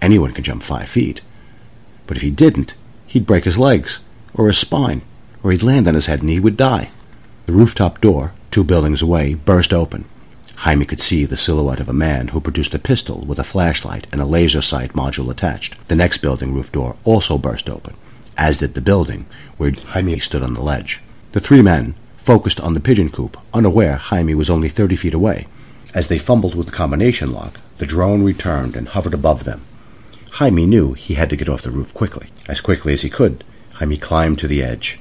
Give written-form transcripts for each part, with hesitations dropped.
Anyone can jump 5 feet. But if he didn't, he'd break his legs, or his spine, or he'd land on his head and he would die. The rooftop door, 2 buildings away, burst open. Jaime could see the silhouette of a man who produced a pistol with a flashlight and a laser sight module attached. The next building roof door also burst open, as did the building where Jaime stood on the ledge. The 3 men focused on the pigeon coop, unaware Jaime was only 30 feet away. As they fumbled with the combination lock, the drone returned and hovered above them. Jaime knew he had to get off the roof quickly. As quickly as he could, Jaime climbed to the edge.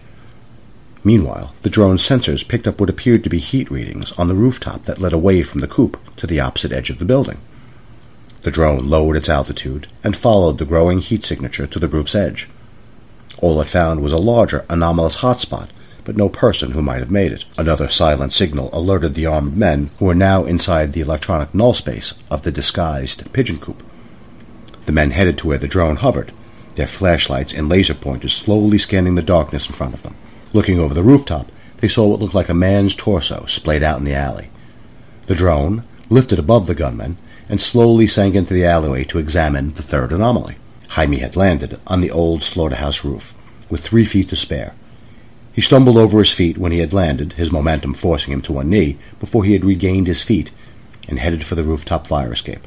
Meanwhile, the drone's sensors picked up what appeared to be heat readings on the rooftop that led away from the coop to the opposite edge of the building. The drone lowered its altitude and followed the growing heat signature to the roof's edge. All it found was a larger, anomalous hotspot, but no person who might have made it. Another silent signal alerted the armed men who were now inside the electronic null space of the disguised pigeon coop. The men headed to where the drone hovered, their flashlights and laser pointers slowly scanning the darkness in front of them. Looking over the rooftop, they saw what looked like a man's torso splayed out in the alley. The drone lifted above the gunmen and slowly sank into the alleyway to examine the third anomaly. Jaime had landed on the old slaughterhouse roof, with 3 feet to spare. He stumbled over his feet when he had landed, his momentum forcing him to one knee before he had regained his feet and headed for the rooftop fire escape.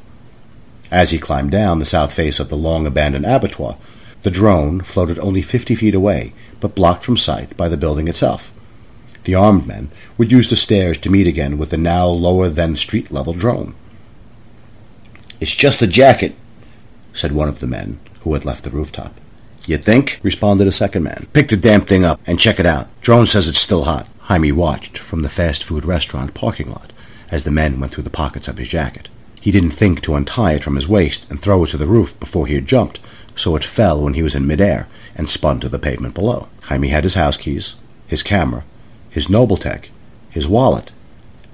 As he climbed down the south face of the long-abandoned abattoir, the drone floated only 50 feet away, but blocked from sight by the building itself. The armed men would use the stairs to meet again with the now lower-than-street-level drone. "It's just the jacket," said one of the men who had left the rooftop. "You think?" responded a second man. "Pick the damn thing up and check it out. Drone says it's still hot." Jaime watched from the fast-food restaurant parking lot as the men went through the pockets of his jacket. He didn't think to untie it from his waist and throw it to the roof before he had jumped, so it fell when he was in midair and spun to the pavement below. Jaime had his house keys, his camera, his Nobletech, his wallet,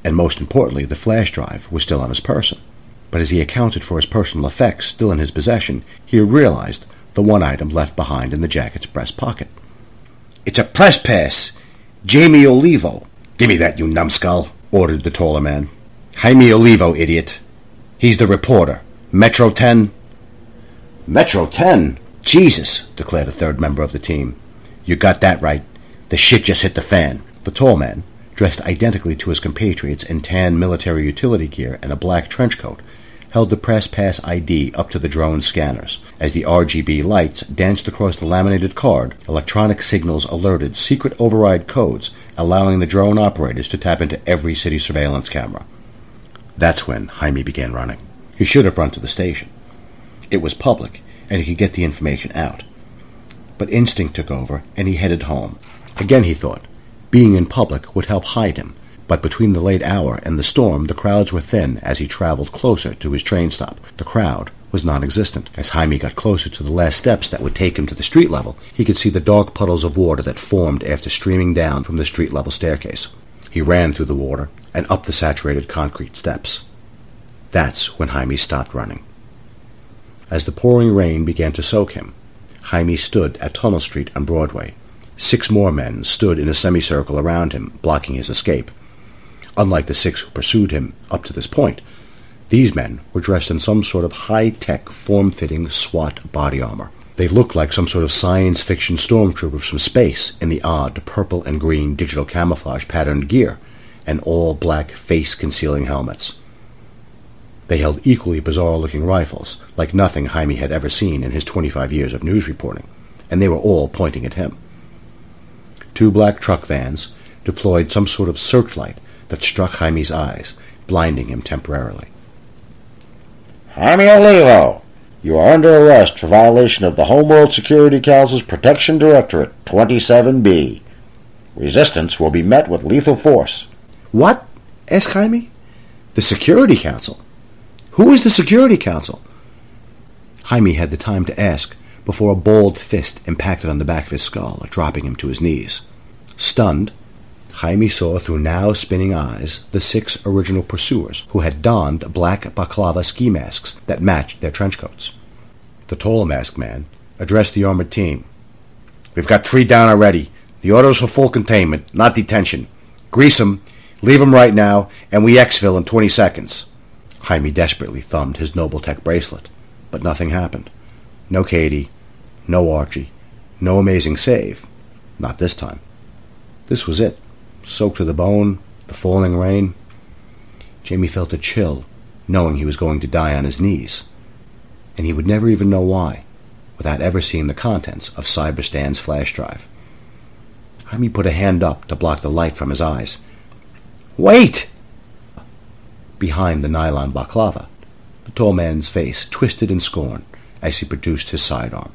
and most importantly, the flash drive was still on his person. But as he accounted for his personal effects still in his possession, he realized the one item left behind in the jacket's breast pocket. "It's a press pass! Jamie Olivo!" "Give me that, you numbskull!" ordered the taller man. "Jaime Olivo, idiot! He's the reporter. Metro 10. "Metro 10? Jesus!" declared a third member of the team. "You got that right. The shit just hit the fan." The tall man, dressed identically to his compatriots in tan military utility gear and a black trench coat, held the press pass ID up to the drone's scanners. As the RGB lights danced across the laminated card, electronic signals alerted secret override codes, allowing the drone operators to tap into every city surveillance camera. That's when Jaime began running. He should have run to the station. It was public, and he could get the information out. But instinct took over, and he headed home. Again, he thought, being in public would help hide him. But between the late hour and the storm, the crowds were thin as he traveled closer to his train stop. The crowd was non-existent. As Jaime got closer to the last steps that would take him to the street level, he could see the dark puddles of water that formed after streaming down from the street-level staircase. He ran through the water and up the saturated concrete steps. That's when Jaime stopped running. As the pouring rain began to soak him, Jaime stood at Tunnel Street on Broadway. 6 more men stood in a semicircle around him, blocking his escape. Unlike the 6 who pursued him up to this point, these men were dressed in some sort of high-tech, form-fitting SWAT body armor. They looked like some sort of science fiction stormtroopers from space in the odd purple and green digital camouflage patterned gear and all-black face-concealing helmets. They held equally bizarre-looking rifles, like nothing Jaime had ever seen in his 25 years of news reporting, and they were all pointing at him. 2 black truck vans deployed some sort of searchlight that struck Jaime's eyes, blinding him temporarily. "Jaime Olivo, you are under arrest for violation of the Homeworld Security Council's Protection Directorate 27B. Resistance will be met with lethal force." "What?" asked Jaime. "The Security Council? Who is the Security Council?" Jaime had the time to ask before a balled fist impacted on the back of his skull, dropping him to his knees. Stunned, Jaime saw through now spinning eyes the 6 original pursuers who had donned black balaclava ski masks that matched their trench coats. The tall masked man addressed the armored team. "We've got 3 down already. The order's for full containment, not detention. Grease 'em, leave 'em right now, and we exfil in 20 seconds. Jaime desperately thumbed his Nobletech bracelet. but nothing happened. No Katie, no Archie, no amazing save. Not this time. This was it. Soaked to the bone, the falling rain. Jamie felt a chill, knowing he was going to die on his knees. And he would never even know why, without ever seeing the contents of Cyberstan's flash drive. Jaime put a hand up to block the light from his eyes. "Wait!" Behind the nylon balaclava, the tall man's face twisted in scorn as he produced his sidearm.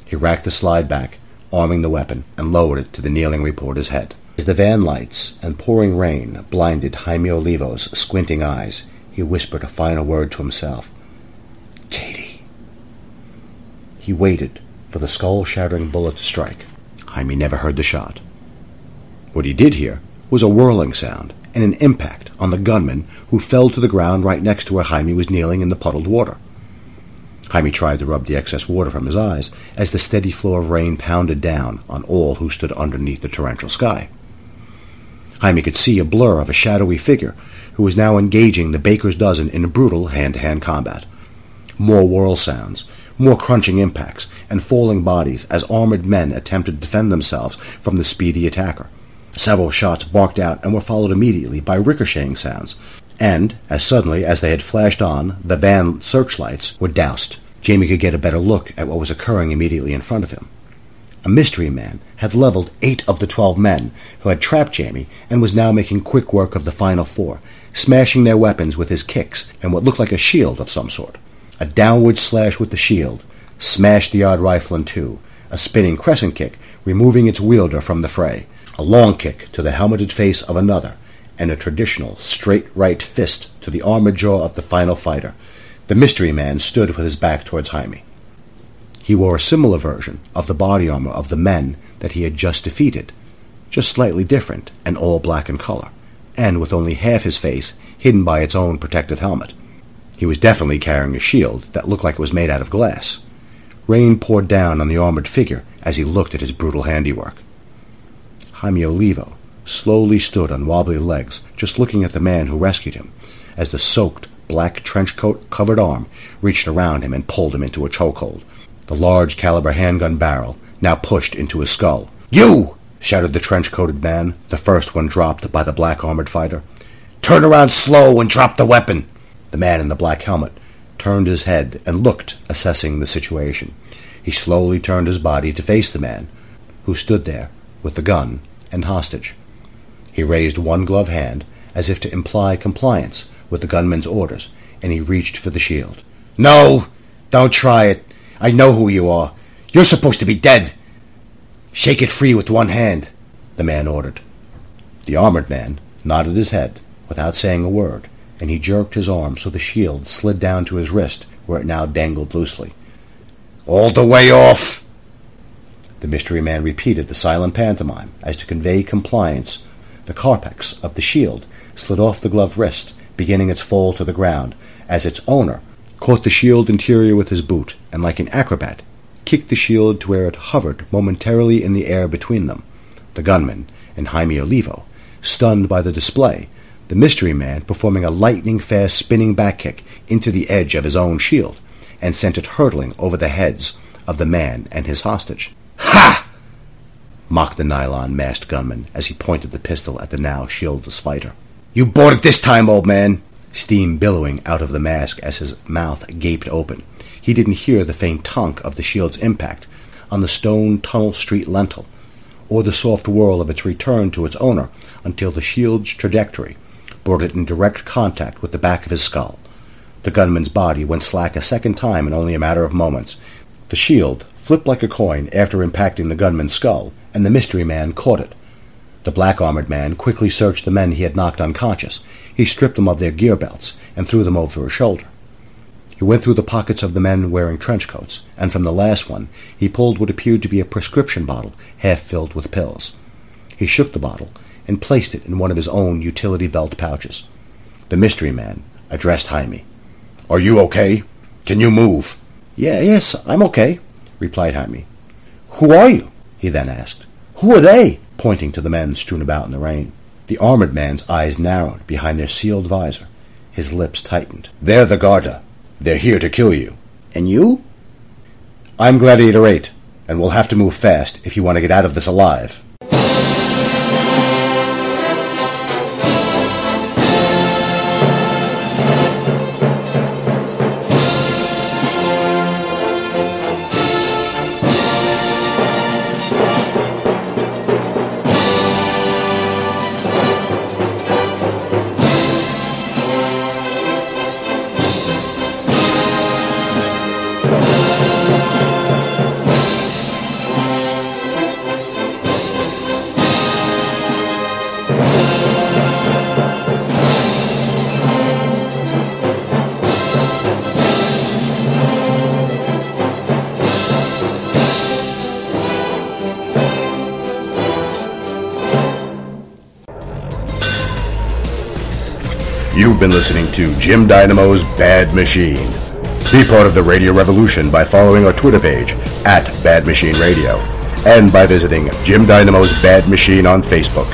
He racked the slide back, arming the weapon, and lowered it to the kneeling reporter's head. As the van lights and pouring rain blinded Jaime Olivo's squinting eyes, he whispered a final word to himself. "Katie." He waited for the skull-shattering bullet to strike. Jaime never heard the shot. What he did hear was a whirling sound and an impact on the gunman who fell to the ground right next to where Jaime was kneeling in the puddled water. Jaime tried to rub the excess water from his eyes as the steady flow of rain pounded down on all who stood underneath the torrential sky. Jaime could see a blur of a shadowy figure who was now engaging the baker's dozen in brutal hand-to-hand combat. More whirl sounds, more crunching impacts, and falling bodies as armored men attempted to defend themselves from the speedy attacker. Several shots barked out and were followed immediately by ricocheting sounds, and, as suddenly as they had flashed on, the van searchlights were doused. Jamie could get a better look at what was occurring immediately in front of him. A mystery man had leveled 8 of the 12 men who had trapped Jamie and was now making quick work of the final 4, smashing their weapons with his kicks and what looked like a shield of some sort. A downward slash with the shield smashed the odd rifle in two, a spinning crescent kick removing its wielder from the fray, a long kick to the helmeted face of another, and a traditional straight right fist to the armored jaw of the final fighter. The mystery man stood with his back towards Jaime. He wore a similar version of the body armor of the men that he had just defeated, just slightly different and all black in color, and with only half his face hidden by its own protective helmet. He was definitely carrying a shield that looked like it was made out of glass. Rain poured down on the armored figure as he looked at his brutal handiwork. Jaime Olivo slowly stood on wobbly legs, just looking at the man who rescued him, as the soaked, black trench-coat-covered arm reached around him and pulled him into a chokehold, the large-caliber handgun barrel now pushed into his skull. "You!" shouted the trench-coated man, the first one dropped by the black-armored fighter. "Turn around slow and drop the weapon!" The man in the black helmet turned his head and looked, assessing the situation. He slowly turned his body to face the man, who stood there with the gun and hostage. He raised one gloved hand as if to imply compliance with the gunman's orders, and he reached for the shield. "No! Don't try it! I know who you are! You're supposed to be dead! Shake it free with one hand," the man ordered. The armored man nodded his head without saying a word, and he jerked his arm so the shield slid down to his wrist, where it now dangled loosely. "All the way off!" The mystery man repeated the silent pantomime as to convey compliance. The carpex of the shield slid off the gloved wrist, beginning its fall to the ground, as its owner caught the shield interior with his boot, and like an acrobat, kicked the shield to where it hovered momentarily in the air between them. The gunman and Jaime Olivo, stunned by the display, the mystery man performing a lightning-fast spinning back kick into the edge of his own shield, and sent it hurtling over the heads of the man and his hostage. "Ha!" mocked the nylon-masked gunman as he pointed the pistol at the now shieldless fighter. "You bought it this time, old man!" Steam billowing out of the mask as his mouth gaped open. He didn't hear the faint tonk of the shield's impact on the stone tunnel street lintel, or the soft whirl of its return to its owner until the shield's trajectory brought it in direct contact with the back of his skull. The gunman's body went slack a second time in only a matter of moments. The shield flipped like a coin after impacting the gunman's skull, and the mystery man caught it. The black-armored man quickly searched the men he had knocked unconscious. He stripped them of their gear belts and threw them over his shoulder. He went through the pockets of the men wearing trench coats, and from the last one he pulled what appeared to be a prescription bottle half filled with pills. He shook the bottle and placed it in one of his own utility belt pouches. The mystery man addressed Jaime. "Are you okay? Can you move?" Yes, I'm okay," replied Jaime. "Who are you?" he then asked. "Who are they?" pointing to the men strewn about in the rain. The armored man's eyes narrowed behind their sealed visor. His lips tightened. "They're the Garda. They're here to kill you." And you? I'm Gladiator 8, and we'll have to move fast if you want to get out of this alive. You've been listening to Jim Dynamo's Bad Machine. Be part of the radio revolution by following our Twitter page at Bad Machine Radio and by visiting Jim Dynamo's Bad Machine on Facebook.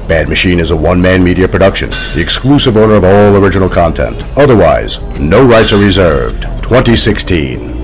Bad Machine is a one-man media production, the exclusive owner of all original content. Otherwise, no rights are reserved. 2016.